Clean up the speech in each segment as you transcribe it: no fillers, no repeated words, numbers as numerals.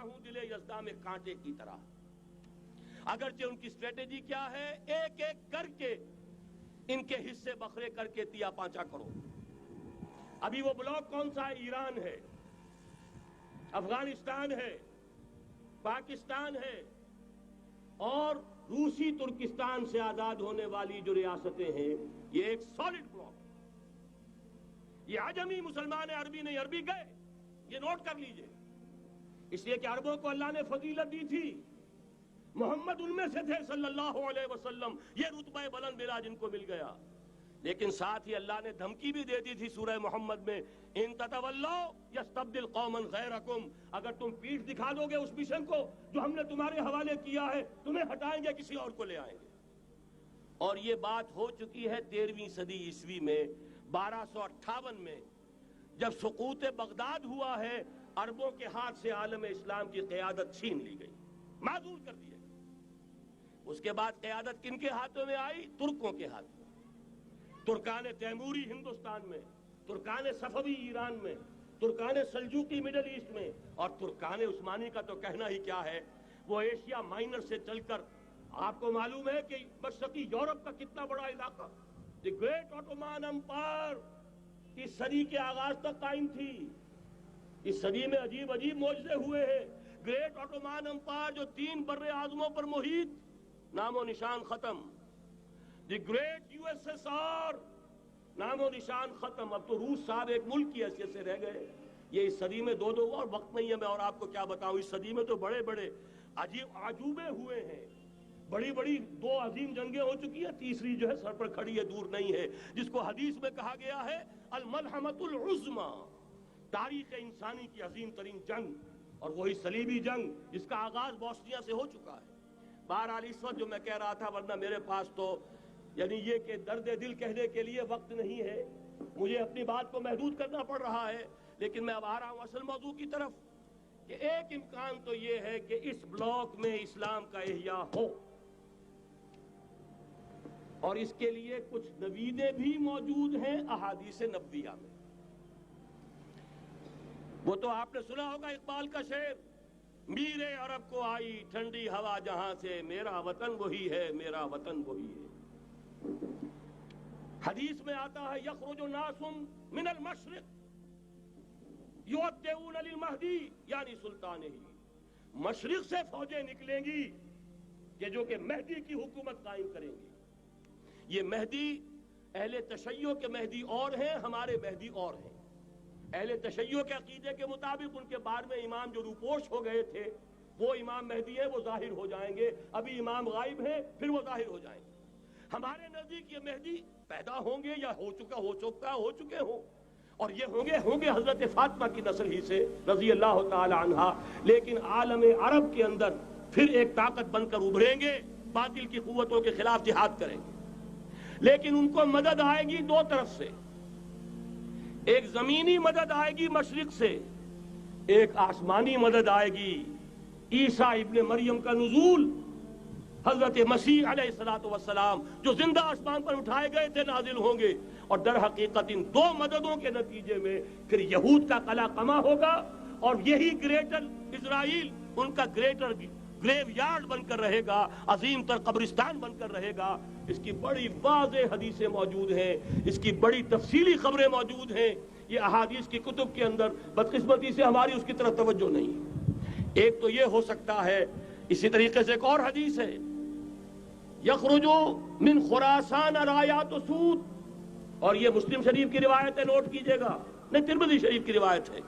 ہوں دل یزداں میں کانٹے کی طرح. اگرچہ ان کی اسٹریٹجی کیا ہے؟ ایک ایک کر کے ان کے حصے بکھرے کر کے تیا پانچا کرو. ابھی وہ بلاک کون سا ہے؟ ایران ہے، افغانستان ہے، پاکستان ہے اور روسی ترکستان سے آزاد ہونے والی جو ریاستیں ہیں، یہ ایک سالڈ بلاک. یہ عجمی مسلمان عربی نہیں، عربی گئے، یہ نوٹ کر لیجئے. اس لیے کہ عربوں کو اللہ نے فضیلت دی تھی، محمد ان میں سے تھے صلی اللہ علیہ وسلم، یہ رتبہ بلند ملا جن کو مل گیا. لیکن ساتھ ہی اللہ نے دھمکی بھی دے دی تھی سورہ محمد میں، ان تتولوا یستبدل قوما غیرکم، اگر تم پیٹھ دکھا دو گے اس مشن کو جو ہم نے تمہارے حوالے کیا ہے، تمہیں ہٹائیں گے، کسی اور کو لے آئیں گے. اور یہ بات ہو چکی ہے 13ویں صدی عیسوی میں، 1258 میں جب سقوط بغداد ہوا ہے، عربوں کے ہاتھ سے عالم اسلام کی قیادت چھین لی گئی، معذور کر دیے. اس کے بعد قیادت کن کے ہاتھوں میں آئی؟ ترکوں کے ہاتھ میں. ترکان تیموری ہندوستان میں، ترکان صفوی ایران میں، ترکان سلجوقی مڈل ایسٹ میں، اور ترکان عثمانی کا تو کہنا ہی کیا ہے. وہ ایشیا مائنر سے چل کر آپ کو معلوم ہے کہ مشرقی یورپ کا کتنا بڑا علاقہ، دی گریٹ آٹومان امپائر اس صدی کے آغاز تک قائم تھی. اس صدی میں عجیب عجیب معجزے ہوئے ہیں. گریٹ آٹومان امپائر جو 3 بر اعظموں پر محیط، نام و نشان ختم. The great U S S R, نام و نشان ختم. اب تو روس صاحب ایک ملک کی حیثیت سے رہ گئے. یہ اس صدی میں دو اور وقت نہیں ہے میں اور آپ کو کیا بتاؤں. اس صدی میں تو بڑے بڑے عجیب عجوبے ہوئے ہیں. بڑی بڑی 2 عظیم جنگیں ہو چکی ہیں، تیسری جو ہے سر پر کھڑی ہے، دور نہیں ہے، جس کو حدیث میں کہا گیا ہے الملحمۃ العظمی، تاریخ انسانی کی عظیم ترین جنگ، اور وہی صلیبی جنگ جس کا آغاز بوسنیا سے ہو چکا ہے. بہرحال اس وقت جو میں کہہ رہا تھا، ورنہ میرے پاس تو یعنی یہ کہ درد دل کہنے کے لیے وقت نہیں ہے، مجھے اپنی بات کو محدود کرنا پڑ رہا ہے. لیکن میں اب آ رہا ہوں اصل موضوع کی طرف، کہ ایک امکان تو یہ ہے کہ اس بلاک میں اسلام کا احیاء ہو، اور اس کے لیے کچھ نویدیں بھی موجود ہیں احادیث نبویہ میں. وہ تو آپ نے سنا ہوگا اقبال کا شعر، میرے عرب کو آئی ٹھنڈی ہوا جہاں سے، میرا وطن وہی ہے، میرا وطن وہی ہے. حدیث میں آتا ہے یخرج ناس من المشرق یودعون للمہدی یعنی سلطانہ، مشرق سے فوجیں نکلیں گی کہ جو کہ مہدی کی حکومت قائم کریں گی. یہ مہدی اہل تشیع کے مہدی اور ہیں، ہمارے مہدی اور ہیں. اہل تشیع کے عقیدے کے مطابق ان کے بعد میں امام جو روپوش ہو گئے تھے وہ امام مہدی ہیں، وہ ظاہر ہو جائیں گے. ابھی امام غائب ہیں، پھر وہ ظاہر ہو جائیں گے. ہمارے نزدیک یہ مہدی پیدا ہوں گے یا ہو چکے ہوں، اور یہ ہوں گے حضرت فاطمہ کی نسل ہی سے رضی اللہ تعالی عنہا. لیکن عالم عرب کے اندر پھر ایک طاقت بن کر ابھریں گے، باطل کی قوتوں کے خلاف جہاد کریں گے. لیکن ان کو مدد آئے گی 2 طرف سے، ایک زمینی مدد آئے گی مشرق سے، ایک آسمانی مدد آئے گی. عیسیٰ ابن مریم کا نزول، حضرت مسیح علیہ السلام جو زندہ آسمان پر اٹھائے گئے تھے نازل ہوں گے. اور در حقیقت ان 2 مددوں کے نتیجے میں پھر یہود کا قلعہ قمع ہوگا، اور یہی گریٹر اسرائیل ان کا گریٹر گریو یارڈ بن کر رہے گا، عظیم تر قبرستان بن کر رہے گا. اس کی بڑی واضح حدیثیں موجود ہیں، اس کی بڑی تفصیلی خبریں موجود ہیں. یہ احادیث کی کتب کے اندر بدقسمتی سے ہماری اس کی طرف توجہ نہیں ہے. ایک تو یہ ہو سکتا ہے. اسی طریقے سے ایک اور حدیث ہے، یخرجو من خراسان رایات سود، اور یہ مسلم شریف کی روایت ہے، نوٹ کیجئے گا، نہیں ترمذی شریف کی روایت ہے.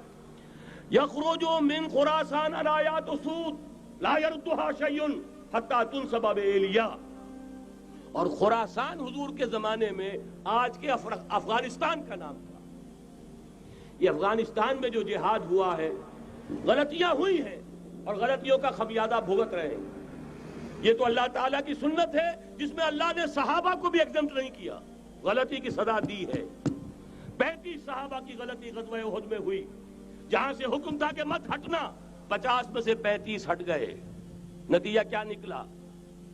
یخرجو من خراسان رایات سود لا یردها شیء حتی تنصب بإیلیا. اور خراسان حضور کے زمانے میں آج کے افغانستان کا نام تھا. یہ افغانستان میں جو جہاد ہوا ہے، غلطیاں ہوئی ہیں اور غلطیوں کا خمیازہ بھگت رہے ہیں. یہ تو اللہ تعالیٰ کی سنت ہے جس میں اللہ نے صحابہ کو بھی ایگزمپٹ نہیں کیا، غلطی کی سزا دی ہے. 35 صحابہ کی غلطی غزوہ احد میں ہوئی، جہاں سے حکم تھا کہ مت ہٹنا، 50 میں سے 35 ہٹ گئے. نتیجہ کیا نکلا؟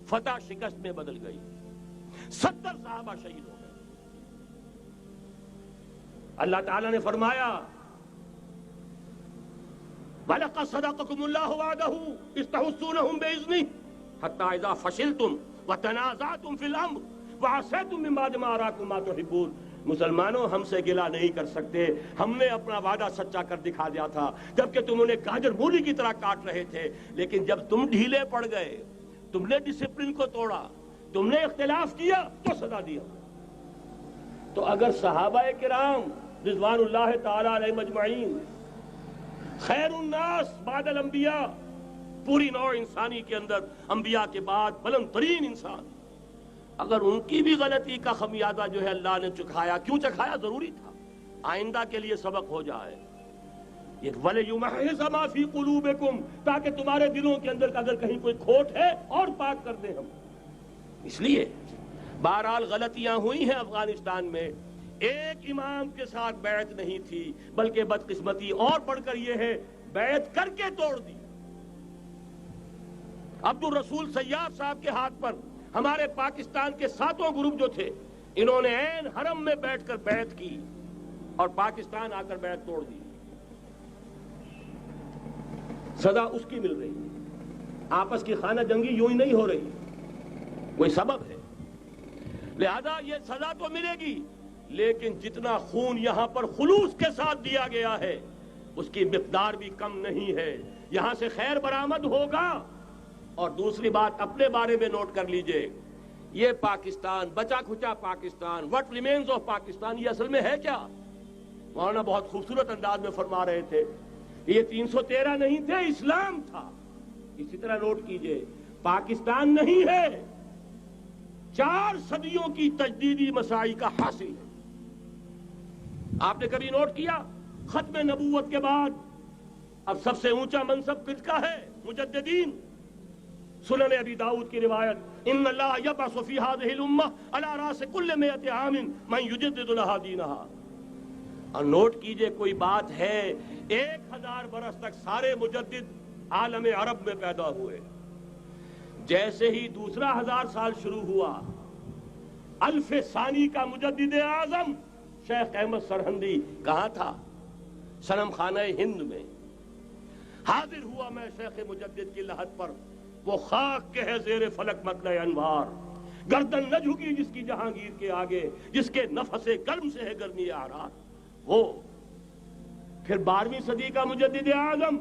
فتح شکست میں بدل گئی. 70 صحابہ شہید ہو گئے. اللہ تعالیٰ نے فرمایا وَلَقَدْ صَدَقَكُمُ اللَّهُ وَعْدَهُ إِذْ تَحُسُّونَهُم بِإِذْنِهِ حَتَّىٰ إِذَا فَشِلْتُمْ وَتَنَازَعْتُمْ فِي الْأَمْرِ وَعَصَيْتُم مِّن بَعْدِ مَا أَرَاكُم مَّا تُحِبُّونَ۔ مسلمانوں، ہم سے گلہ نہیں کر سکتے، ہم نے اپنا وعدہ سچا کر دکھا دیا تھا جبکہ تم انہیں گاجر مولی کی طرح کاٹ رہے تھے، لیکن جب تم ڈھیلے پڑ گئے، تم نے ڈسپلن کو توڑا، تم نے اختلاف کیا تو سزا دیا۔ تو اگر صحابہ کرام رضوان اللہ تعالی علیہ مجمعین خیر الناس بعد الانبیاء، پوری نوع انسانی کے اندر انبیاء کے بعد بلند ترین انسان، اگر ان کی بھی غلطی کا خمیازہ جو ہے اللہ نے چکھایا، کیوں چکھایا؟ ضروری تھا، آئندہ کے لیے سبق ہو جائے۔ یہ وَلِيُمَحِّصَ مَا فِي قُلُوبِكُمْ، تاکہ تمہارے دلوں کے اندر اگر کہیں کوئی کھوٹ ہے اور پاک کر دیں ہم۔ اس لیے بہرحال غلطیاں ہوئی ہیں افغانستان میں، ایک امام کے ساتھ بیعت نہیں تھی، بلکہ بدقسمتی اور بڑھ کر یہ ہے بیعت کر کے توڑ دی۔ عبد الرسول سیاف صاحب کے ہاتھ پر ہمارے پاکستان کے 7 گروپ جو تھے، انہوں نے عین حرم میں بیٹھ کر بیعت کی اور پاکستان آ کر بیعت توڑ دی۔ سزا اس کی مل رہی ہے، آپس کی خانہ جنگی یوں ہی نہیں ہو رہی، کوئی سبب ہے، لہذا یہ سزا تو ملے گی، لیکن جتنا خون یہاں پر خلوص کے ساتھ دیا گیا ہے اس کی مقدار بھی کم نہیں ہے۔ یہاں سے خیر برآمد ہوگا۔ اور دوسری بات اپنے بارے میں نوٹ کر لیجئے، یہ پاکستان، بچا کھچا Pakistan, what remains of Pakistan, یہ اصل میں ہے کیا؟ مولانا بہت خوبصورت انداز میں فرما رہے تھے، یہ 313 نہیں تھے، اسلام تھا۔ اسی طرح نوٹ کیجئے، پاکستان نہیں ہے، 4 صدیوں کی تجدیدی مساعی کا حاصل ہے۔ آپ نے کبھی نوٹ کیا ختم نبوت کے بعد اب سب سے اونچا منصب کس کا ہے؟ مجددین۔ سنن ابی داؤد کی روایت، ان اللہ یبعث فی هذه الامہ علی راس کل 100 عام من یجدد لها دینها۔ اور نوٹ کیجئے، کوئی بات ہے 1000 برس تک سارے مجدد عالم عرب میں پیدا ہوئے، جیسے ہی دوسرا 1000 سال شروع ہوا، الف ثانی کا مجدد اعظم شیخ احمد سرہندی کہاں تھا؟ صنم خانہ ہند میں حاضر ہوا۔ میں شیخ مجدد کی لحد پر، وہ خاک کے ہے زیر فلک مطلع انوار، گردن نہ جھکی جس کی جہانگیر کے آگے، جس کے نفس گرم سے ہے گرمی اعراض۔ وہ پھر 12ویں صدی کا مجدد اعظم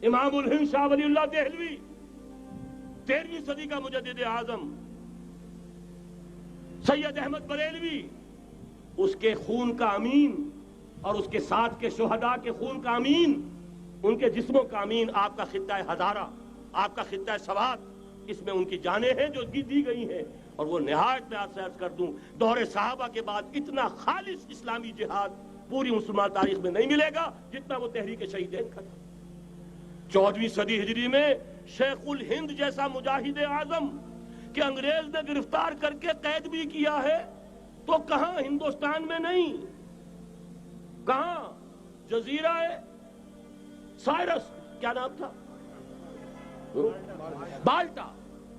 امام الہند شاہ ولی اللہ دہلوی، 13ویں صدی کا مجدد اعظم سید احمد بریلوی، اس کے خون کا امین اور اس کے ساتھ کے شہداء کے خون کا امین، ان کے جسموں کا امین آپ کا خطہ ہزارہ، آپ کا خطہ سوات، اس میں ان کی جانیں ہیں جو دی گئی ہیں۔ اور وہ نہایت میں آپ سے عرض کر دوں، دور صحابہ کے بعد اتنا خالص اسلامی جہاد پوری مسلمان تاریخ میں نہیں ملے گا جتنا وہ تحریک شہیدین کا تھا۔ 14ویں صدی ہجری میں شیخ الہند جیسا مجاہد اعظم کہ انگریز نے گرفتار کر کے قید بھی کیا ہے، تو کہاں؟ ہندوستان میں نہیں، کہاں؟ جزیرہ سائرس، کیا نام تھا؟ مالٹا،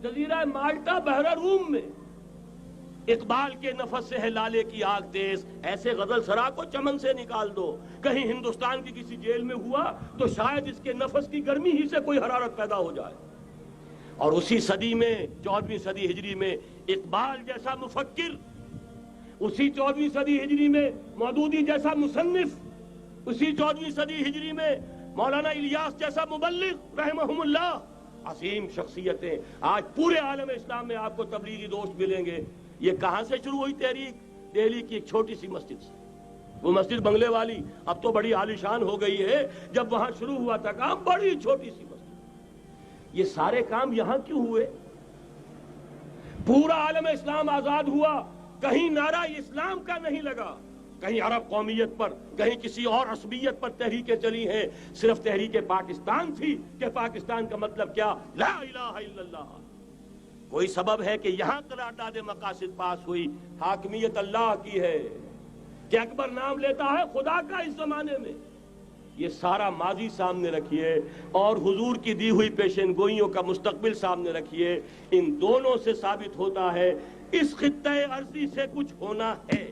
جزیرہ مالٹا بحر روم میں۔ اقبال کے نفس سے ہے لالے کی آگ تیز، ایسے غزل سرا کو چمن سے نکال دو۔ کہیں ہندوستان کی کسی جیل میں ہوا تو شاید اس کے نفس کی گرمی ہی سے کوئی حرارت پیدا ہو جائے۔ اور اسی صدی میں، 14ویں صدی ہجری میں، اقبال جیسا مفکر، اسی 14ویں صدی ہجری میں مودودی جیسا مصنف، اسی 14ویں صدی ہجری میں مولانا الیاس جیسا مبلغ رحمہم اللہ، عظیم شخصیتیں آج پورے عالم اسلام میں آپ کو تبلیغی دوست ملیں گے۔ یہ کہاں سے شروع ہوئی تحریک؟ دہلی کی ایک چھوٹی سی مسجد سے۔ وہ مسجد بنگلے والی اب تو بڑی عالیشان ہو گئی ہے، جب وہاں شروع ہوا تھا کام بڑی چھوٹی سی مسجد۔ یہ سارے کام یہاں کیوں ہوئے؟ پورا عالم اسلام آزاد ہوا، کہیں نعرہ اسلام کا نہیں لگا، کہیں عرب قومیت پر، کہیں کسی اور عصبیت پر تحریکیں چلی ہیں، صرف تحریک پاکستان تھی کہ پاکستان کا مطلب کیا؟ لا الہ الا اللہ۔ کوئی سبب ہے کہ یہاں قرارداد مقاصد پاس ہوئی، حاکمیت اللہ کی ہے، کہ اکبر نام لیتا ہے خدا کا اس زمانے میں۔ یہ سارا ماضی سامنے رکھیے اور حضور کی دی ہوئی پیشن گوئیوں کا مستقبل سامنے رکھیے، ان دونوں سے ثابت ہوتا ہے اس خطہ ارضی سے کچھ ہونا ہے۔